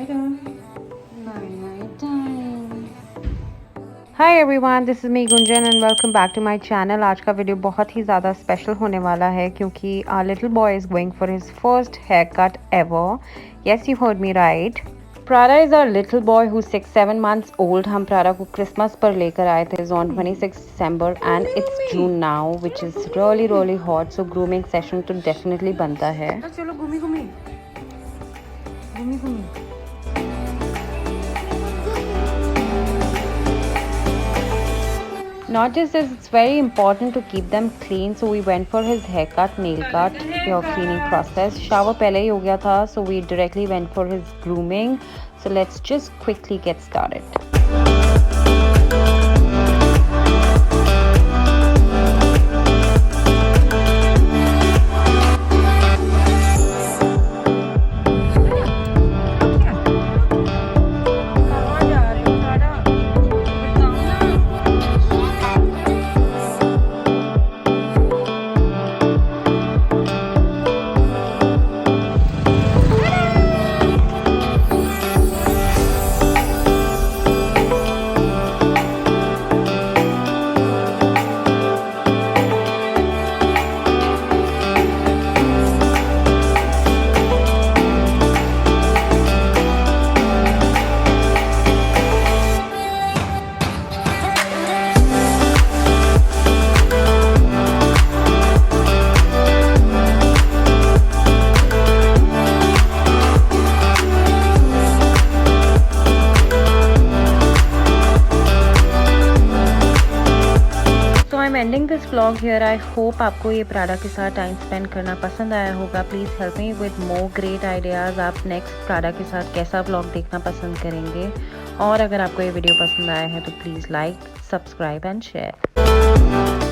Night time. Hi everyone, this is me Gunjan and welcome back to my channel. आज का video बहुत ही ज़्यादा special होने वाला है क्योंकि our little boy is going for his first haircut ever. Yes, you heard me right. Prada is our little boy who's 6-7 months old. हम प्रारा को क्रिसमस पर लेकर आए थे on 26 December and it's June now, which is really hot. So grooming session तो definitely बनता है. चलो घूमी घूमी. Not just this, it's very important to keep them clean. So we went for his haircut, nail cut, your cleaning process. Shower पहले ही हो गया था, so we directly went for his grooming. So let's just quickly get started. I'm ending this vlog here. I hope आपको ये Prada के साथ time spend करना पसंद आया होगा. Please help me with more great ideas. आप नेक्स्ट प्राडा के साथ कैसा व्लॉग देखना पसंद करेंगे, और अगर आपको ये वीडियो पसंद आया है तो please like, subscribe and share.